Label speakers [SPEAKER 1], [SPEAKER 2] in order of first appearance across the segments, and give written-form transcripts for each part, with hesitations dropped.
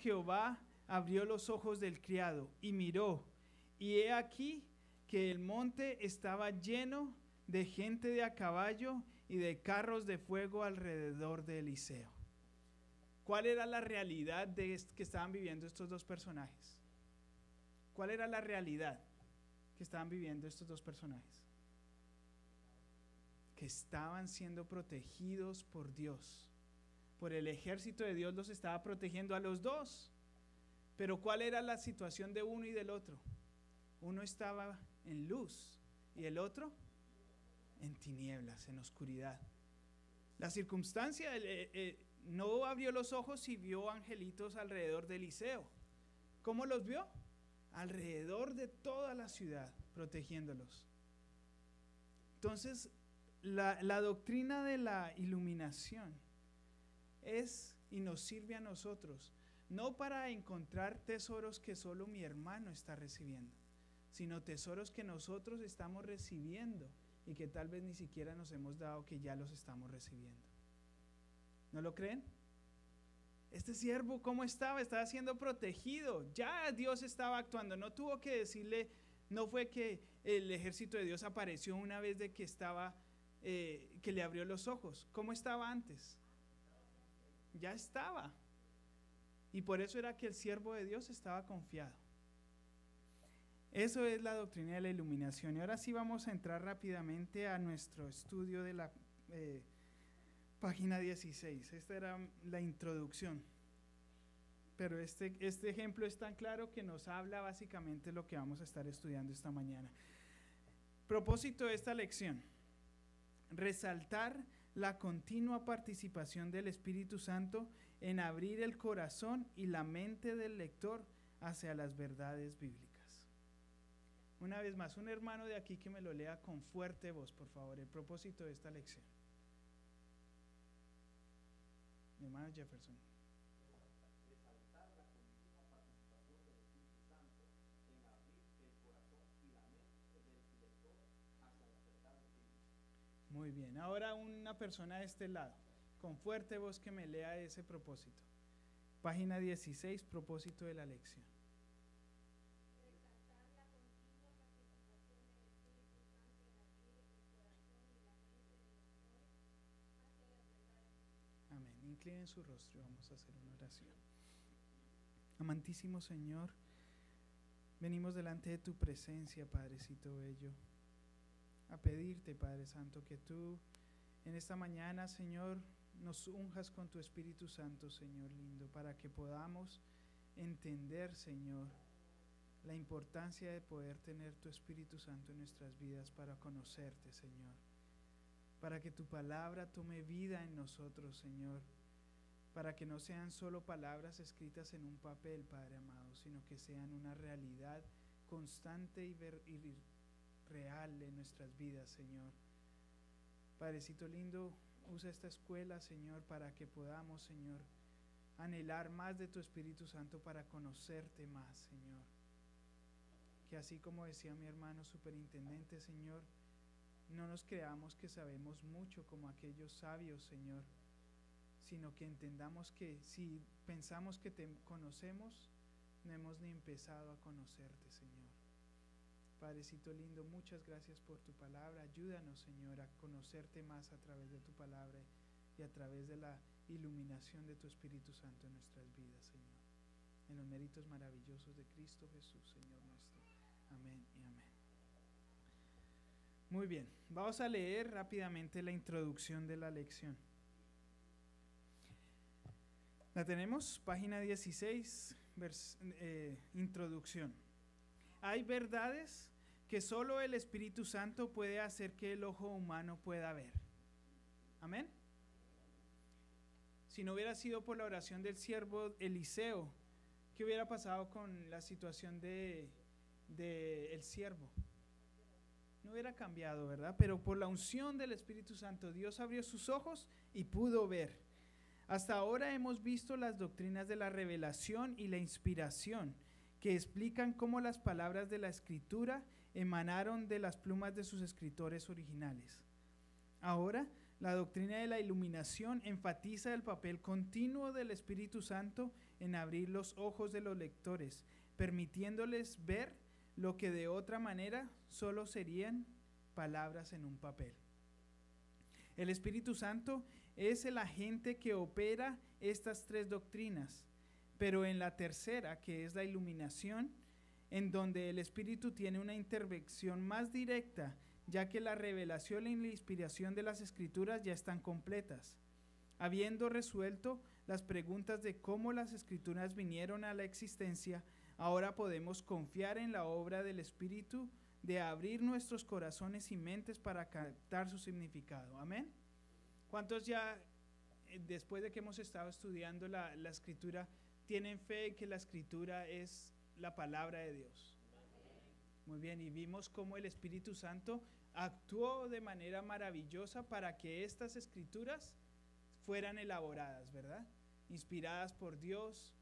[SPEAKER 1] Jehová abrió los ojos del criado y miró, y he aquí que el monte estaba lleno de gente de a caballo y de carros de fuego alrededor de Eliseo. ¿Cuál era la realidad que estaban viviendo estos dos personajes? ¿Cuál era la realidad que estaban viviendo estos dos personajes? Que estaban siendo protegidos por Dios. Por el ejército de Dios los estaba protegiendo a los dos. Pero ¿cuál era la situación de uno y del otro? Uno estaba en luz y el otro en tinieblas, en oscuridad. La circunstancia, no abrió los ojos y vio angelitos alrededor de Eliseo. ¿Cómo los vio? Alrededor de toda la ciudad, protegiéndolos. Entonces, la doctrina de la iluminación es y nos sirve a nosotros, no para encontrar tesoros que solo mi hermano está recibiendo, sino tesoros que nosotros estamos recibiendo y que tal vez ni siquiera nos hemos dado que ya los estamos recibiendo. ¿No lo creen? Este siervo, ¿cómo estaba? Estaba siendo protegido. Ya Dios estaba actuando. No tuvo que decirle, no fue que el ejército de Dios apareció una vez de que estaba, que le abrió los ojos. ¿Cómo estaba antes? Ya estaba. Y por eso era que el siervo de Dios estaba confiado. Eso es la doctrina de la iluminación. Y ahora sí vamos a entrar rápidamente a nuestro estudio de la página 16. Esta era la introducción. Pero este ejemplo es tan claro que nos habla básicamente lo que vamos a estar estudiando esta mañana. Propósito de esta lección: resaltar la continua participación del Espíritu Santo en abrir el corazón y la mente del lector hacia las verdades bíblicas. Una vez más, un hermano de aquí que me lo lea con fuerte voz, por favor, el propósito de esta lección. Mi hermano Jefferson.
[SPEAKER 2] Resaltar la continua participación del Espíritu Santo en abrir el corazón y la mente del lector hacia las verdades bíblicas.
[SPEAKER 1] Muy bien, ahora una persona de este lado, con fuerte voz, que me lea ese propósito. Página 16, propósito de la lección. Amén. Inclinen su rostro y vamos a hacer una oración. Amantísimo Señor, venimos delante de tu presencia, Padrecito bello, a pedirte, Padre Santo, que tú en esta mañana, Señor, nos unjas con tu Espíritu Santo, Señor lindo, para que podamos entender, Señor, la importancia de poder tener tu Espíritu Santo en nuestras vidas para conocerte, Señor, para que tu palabra tome vida en nosotros, Señor, para que no sean solo palabras escritas en un papel, Padre amado, sino que sean una realidad constante y real en nuestras vidas, Señor. Padrecito lindo, usa esta escuela, Señor, para que podamos, Señor, anhelar más de tu Espíritu Santo para conocerte más, Señor. Que así como decía mi hermano superintendente, Señor, no nos creamos que sabemos mucho como aquellos sabios, Señor, sino que entendamos que si pensamos que te conocemos, no hemos ni empezado a conocerte, Señor. Padrecito lindo, muchas gracias por tu palabra. Ayúdanos, Señor, a conocerte más a través de tu palabra y a través de la iluminación de tu Espíritu Santo en nuestras vidas, Señor. En los méritos maravillosos de Cristo Jesús, Señor nuestro. Amén y amén. Muy bien, vamos a leer rápidamente la introducción de la lección. La tenemos, página 16, introducción. Hay verdades que solo el Espíritu Santo puede hacer que el ojo humano pueda ver. Amén. Si no hubiera sido por la oración del siervo Eliseo, ¿qué hubiera pasado con la situación de el siervo? No hubiera cambiado, ¿verdad? Pero por la unción del Espíritu Santo, Dios abrió sus ojos y pudo ver. Hasta ahora hemos visto las doctrinas de la revelación y la inspiración, que explican cómo las palabras de la Escritura emanaron de las plumas de sus escritores originales. Ahora La doctrina de la iluminación enfatiza el papel continuo del Espíritu Santo en abrir los ojos de los lectores, permitiéndoles ver lo que de otra manera solo serían palabras en un papel. El Espíritu Santo es el agente que opera estas tres doctrinas, pero en la tercera, que es la iluminación, en donde el Espíritu tiene una intervención más directa, ya que la revelación y la inspiración de las Escrituras ya están completas. Habiendo resuelto las preguntas de cómo las Escrituras vinieron a la existencia, ahora podemos confiar en la obra del Espíritu de abrir nuestros corazones y mentes para captar su significado. Amén. ¿Cuántos ya, después de que hemos estado estudiando la Escritura, tienen fe en que la Escritura es la palabra de Dios? Muy bien, y vimos cómo el Espíritu Santo actuó de manera maravillosa para que estas Escrituras fueran elaboradas, ¿verdad? Inspiradas por Dios.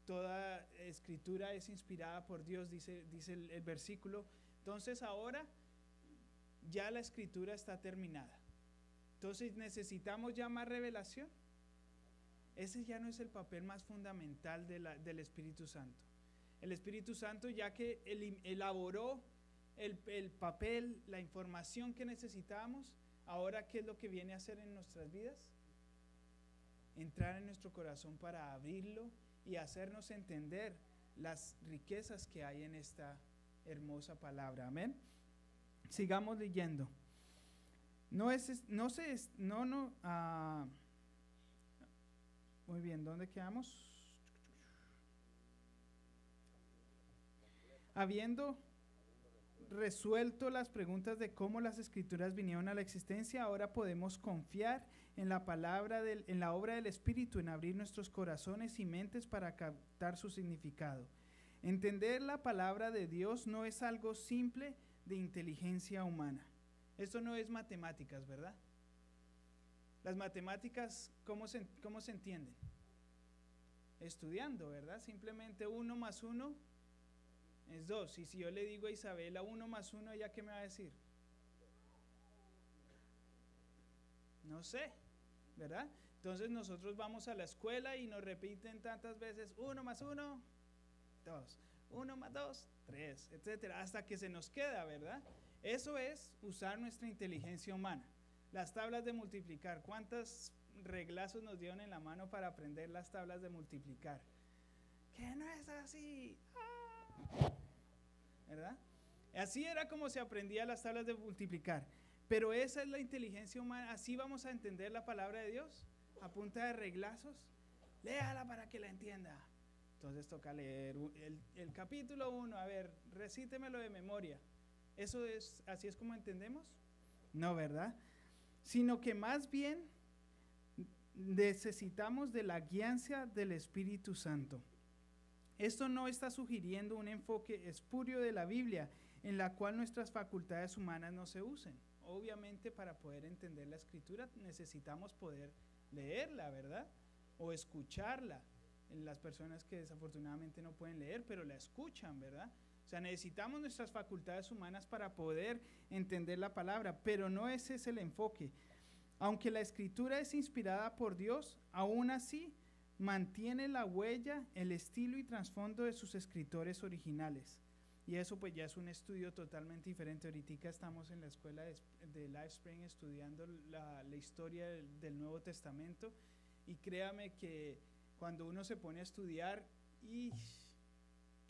[SPEAKER 1] Toda Escritura es inspirada por Dios, dice el versículo. Entonces ahora ya la Escritura está terminada. Entonces, ¿necesitamos ya más revelación? Ese ya no es el papel más fundamental del Espíritu Santo. El Espíritu Santo, ya que elaboró el papel, la información que necesitábamos, ahora ¿qué es lo que viene a hacer en nuestras vidas? Entrar en nuestro corazón para abrirlo y hacernos entender las riquezas que hay en esta hermosa palabra. Amén. Sigamos leyendo. Muy bien, ¿dónde quedamos? Habiendo resuelto las preguntas de cómo las Escrituras vinieron a la existencia, ahora podemos confiar en la palabra, en la obra del Espíritu, en abrir nuestros corazones y mentes para captar su significado. Entender la palabra de Dios no es algo simple de inteligencia humana. Esto no es matemáticas, ¿verdad? Las matemáticas, ¿cómo se entienden? Estudiando, ¿verdad? Simplemente 1 más 1 es 2. Y si yo le digo a Isabela 1 más 1, ¿ella qué me va a decir? No sé, ¿verdad? Entonces nosotros vamos a la escuela y nos repiten tantas veces 1 más 1, 2, 1 más 2, 3, etcétera, hasta que se nos queda, ¿verdad? Eso es usar nuestra inteligencia humana. Las tablas de multiplicar, ¿cuántos reglazos nos dieron en la mano para aprender las tablas de multiplicar? Que no es así, ¿verdad? Así era como se aprendía las tablas de multiplicar. Pero esa es la inteligencia humana. Así vamos a entender la palabra de Dios, a punta de reglazos. Léala para que la entienda. Entonces toca leer el capítulo 1, a ver, recítemelo de memoria. ¿Eso es, así es como entendemos? No, ¿verdad? Sino que más bien necesitamos de la guianza del Espíritu Santo. Esto no está sugiriendo un enfoque espurio de la Biblia, en la cual nuestras facultades humanas no se usen. Obviamente, para poder entender la Escritura necesitamos poder leerla, ¿verdad? O escucharla. En las personas que desafortunadamente no pueden leer, pero la escuchan, ¿verdad? O sea, necesitamos nuestras facultades humanas para poder entender la palabra, pero no ese es el enfoque. Aunque la Escritura es inspirada por Dios, aún así mantiene la huella, el estilo y trasfondo de sus escritores originales. Y eso pues ya es un estudio totalmente diferente. Ahorita estamos en la escuela de Lifespring estudiando la historia del Nuevo Testamento, y créame que cuando uno se pone a estudiar, ¡y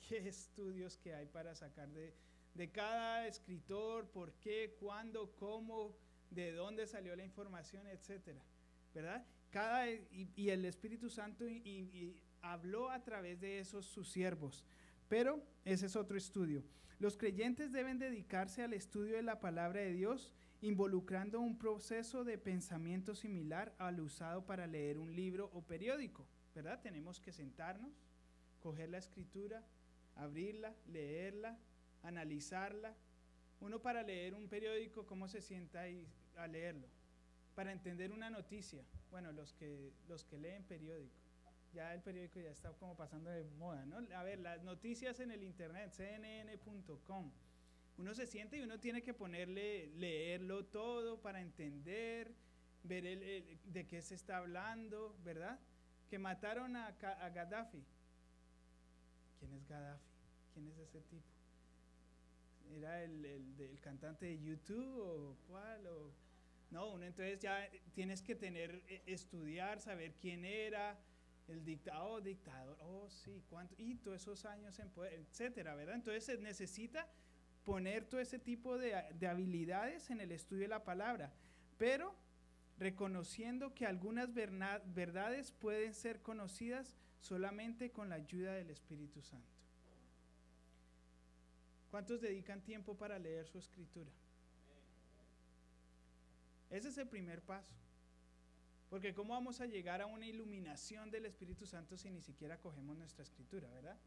[SPEAKER 1] qué estudios que hay para sacar de cada escritor! ¿Por qué? ¿Cuándo? ¿Cómo? ¿De dónde salió la información? Etcétera, ¿verdad? Y el Espíritu Santo habló a través de esos sus siervos. Pero ese es otro estudio. Los creyentes deben dedicarse al estudio de la palabra de Dios, involucrando un proceso de pensamiento similar al usado para leer un libro o periódico, ¿verdad? Tenemos que sentarnos, coger la Escritura, abrirla, leerla, analizarla. Uno para leer un periódico, ¿cómo se sienta ahí a leerlo? Para entender una noticia, bueno, los que leen periódico. Ya el periódico ya está como pasando de moda, ¿no? A ver, las noticias en el internet, cnn.com. Uno se siente y uno tiene que leerlo todo para entender ver de qué se está hablando, ¿verdad? Que mataron a Gaddafi. ¿Quién es Gaddafi? ¿Quién es ese tipo? ¿Era el cantante de YouTube o cuál? No, entonces ya tienes que estudiar, saber quién era, el dictador, sí, cuánto, y todos esos años en poder, etcétera, ¿verdad? Entonces se necesita poner todo ese tipo de habilidades en el estudio de la palabra, pero reconociendo que algunas verdades pueden ser conocidas solamente con la ayuda del Espíritu Santo. ¿Cuántos dedican tiempo para leer su escritura? Ese es el primer paso. Porque ¿cómo vamos a llegar a una iluminación del Espíritu Santo si ni siquiera cogemos nuestra escritura, verdad?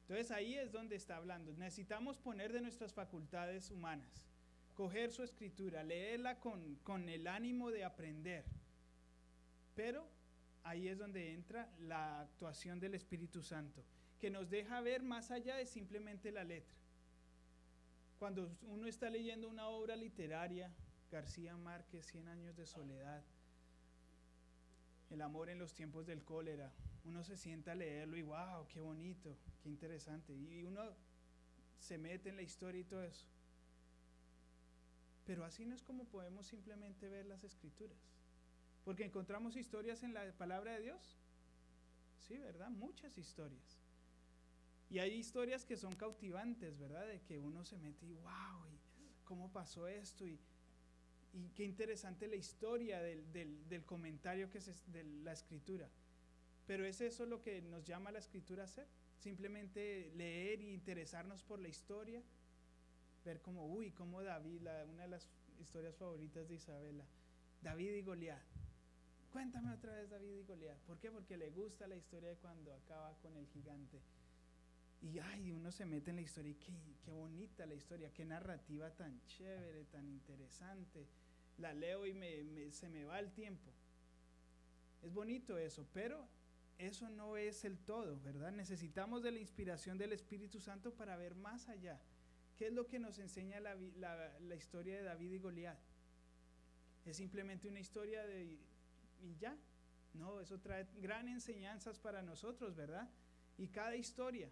[SPEAKER 1] Entonces ahí es donde está hablando. Necesitamos poner de nuestras facultades humanas, coger su escritura, leerla con el ánimo de aprender. Pero ahí es donde entra la actuación del Espíritu Santo, que nos deja ver más allá de simplemente la letra. Cuando uno está leyendo una obra literaria, García Márquez, 100 años de soledad, El amor en los tiempos del cólera, uno se sienta a leerlo y wow, qué bonito, qué interesante, y uno se mete en la historia y todo eso. Pero así no es como podemos simplemente ver las escrituras, porque encontramos historias en la palabra de Dios, sí, ¿verdad? Muchas historias. Y hay historias que son cautivantes, ¿verdad? De que uno se mete y wow, y ¿cómo pasó esto? Y qué interesante la historia del comentario que es de la escritura. Pero ¿es eso lo que nos llama la escritura a hacer? Simplemente leer y interesarnos por la historia, ver cómo David, una de las historias favoritas de Isabela, David y Goliat. Cuéntame otra vez David y Goliat. ¿Por qué? Porque le gusta la historia de cuando acaba con el gigante. Y uno se mete en la historia y qué bonita la historia, qué narrativa tan chévere, tan interesante. La leo y se me va el tiempo. Es bonito eso, pero eso no es el todo, ¿verdad? Necesitamos de la inspiración del Espíritu Santo para ver más allá. ¿Qué es lo que nos enseña la historia de David y Goliat? ¿Es simplemente una historia y ya? No, eso trae gran enseñanzas para nosotros, ¿verdad? Y cada historia,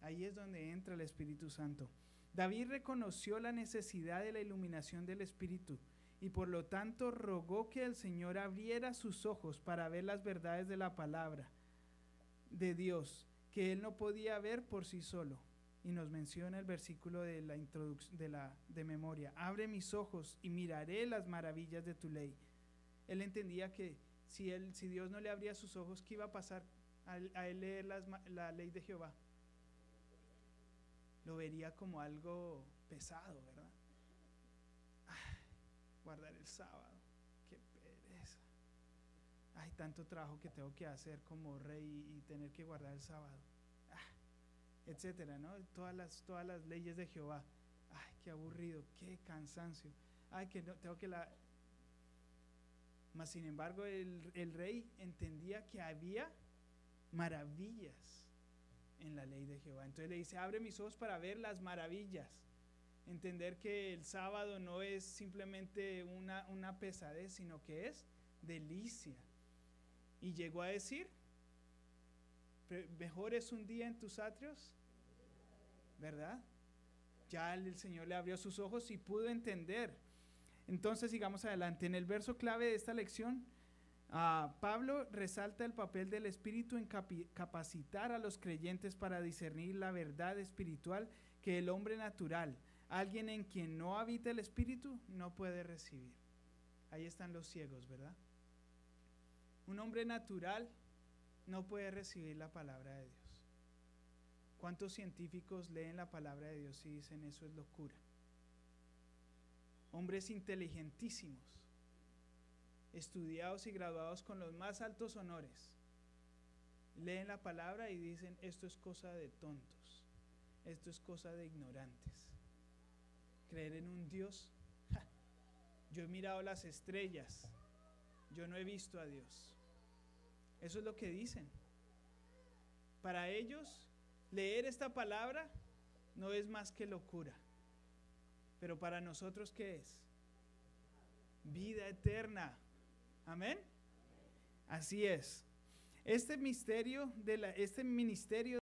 [SPEAKER 1] ahí es donde entra el Espíritu Santo. David reconoció la necesidad de la iluminación del Espíritu y por lo tanto rogó que el Señor abriera sus ojos para ver las verdades de la palabra de Dios, que él no podía ver por sí solo. Y nos menciona el versículo de la introducción de memoria: abre mis ojos y miraré las maravillas de tu ley. Él entendía que si Dios no le abría sus ojos, ¿qué iba a pasar a él leer la ley de Jehová? Lo vería como algo pesado, ¿verdad? Guardar el sábado, qué pereza. Hay tanto trabajo que tengo que hacer como rey y tener que guardar el sábado, etcétera, ¿no? Todas las leyes de Jehová. Qué aburrido, qué cansancio. Que no, tengo que Mas sin embargo el rey entendía que había maravillas en la ley de Jehová. Entonces le dice: abre mis ojos para ver las maravillas. Entender que el sábado no es simplemente una pesadez, sino que es delicia. Y llegó a decir: mejor es un día en tus atrios, ¿verdad? Ya el Señor le abrió sus ojos y pudo entender. Entonces sigamos adelante. En el verso clave de esta lección, Pablo resalta el papel del Espíritu en capacitar a los creyentes para discernir la verdad espiritual que el hombre natural, alguien en quien no habita el Espíritu, no puede recibir. Ahí están los ciegos, ¿verdad? Un hombre natural no puede recibir la palabra de Dios. ¿Cuántos científicos leen la palabra de Dios y dicen eso es locura? Hombres inteligentísimos, estudiados y graduados con los más altos honores, leen la palabra y dicen esto es cosa de tontos, esto es cosa de ignorantes. Creer en un Dios, yo he mirado las estrellas, yo no he visto a Dios. Eso es lo que dicen. Para ellos, leer esta palabra no es más que locura. Pero para nosotros, ¿qué es? vida eterna. Amén. Así es. Este ministerio